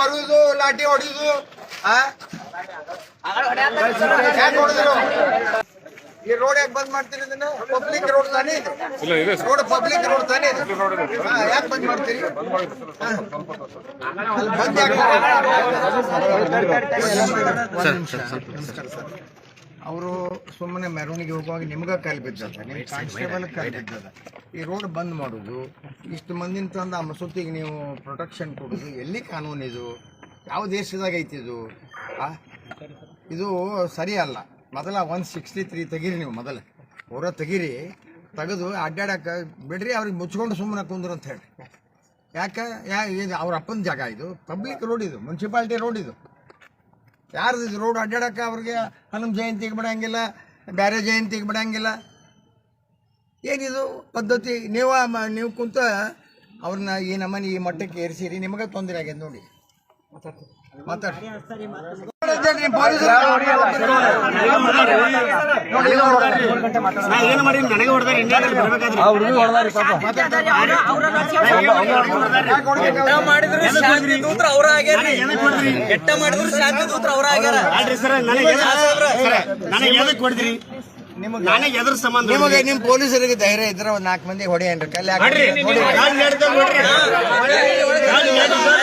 ಬರುವುದು ಲಾಠಿ ಹೊಡಿಯುದು ಯಾಕೆ ಹೊಡೆದ್ರು? ಈ ರೋಡ್ ಯಾಕೆ ಬಂದ್ ಮಾಡ್ತೀರಿ? ಇದನ್ನ ಪಬ್ಲಿಕ್ ರೋಡ್ ತಾನೇ ಇದು, ರೋಡ್ ಪಬ್ಲಿಕ್ ರೋಡ್ ತಾನೇ ಇದು. ಯಾಕೆ ಬಂದ್ ಮಾಡ್ತೀರಿ? ಬಂದ್ ಅವರು ಸುಮ್ಮನೆ ಮೆರವಣಿಗೆ ಹೋಗುವಾಗ ನಿಮ್ಗ ಕಾಲು ಬಿದ್ದದ, ನಿಮ್ ಕಾನ್ಸ್ಟೇಬಲ್ ಕಾಲು ಬಿದ್ದದ. ಈ ರೋಡ್ ಬಂದ್ ಮಾಡೋದು, ಇಷ್ಟು ಮಂದಿನ ತಂದು ಆ ಮಸೂತಿಗೆ ನೀವು ಪ್ರೊಟೆಕ್ಷನ್ ಕೊಡೋದು ಎಲ್ಲಿ ಕಾನೂನು ಇದು? ಯಾವ ದೇಶದಾಗ ಐತಿ ಇದು? ಇದು ಸರಿ ಅಲ್ಲ. ಮೊದಲ 163 ತೆಗೀರಿ, ನೀವು ಮೊದಲ ಹೊರ ತೆಗೀರಿ, ತೆಗೆದು ಅಡ್ಡಾಡಕ್ಕೆ ಬಿಡ್ರಿ, ಅವ್ರಿಗೆ ಮುಚ್ಕೊಂಡು ಸುಮ್ಮನೆ ಕುಂದ್ರು ಅಂತ ಹೇಳಿ. ಯಾಕೆ? ಇದು ಅವ್ರ ಅಪ್ಪನ ಜಾಗ, ಇದು ಪಬ್ಲಿಕ್ ರೋಡ್, ಇದು ಮುನ್ಸಿಪಾಲ್ಟಿ ರೋಡ್. ಇದು ಯಾರ್ದು ಇದು ರೋಡ್? ಅಡ್ಡಾಡಕ್ಕೆ ಅವ್ರಿಗೆ ಹನುಮ ಜಯಂತಿಗೆ ಬಿಡಂಗಿಲ್ಲ, ಬೇರೆ ಜಯಂತಿಗೆ ಬಿಡಂಗಿಲ್ಲ. ಏನಿದು ಪದ್ಧತಿ? ನೀವು ಕುಂತ ಅವ್ರನ್ನ ಈ ನಮ್ಮನೆ ಈ ಮಟ್ಟಕ್ಕೆ ಏರಿಸಿರಿ, ನಿಮಗೆ ತೊಂದರೆ ಆಗ್ಯದ ನೋಡಿ. ಮಾತಾಡ್ರಿ. ನಿಮಗೆ ನಿಮ್ ಪೊಲೀಸರಿಗೆ ಧೈರ್ಯ ಇದ್ರೆ ಒಂದ್ 4 ಮಂದಿ ಹೊಡೆಯನ್ರಿ ಕಲ್ಯಾಣ.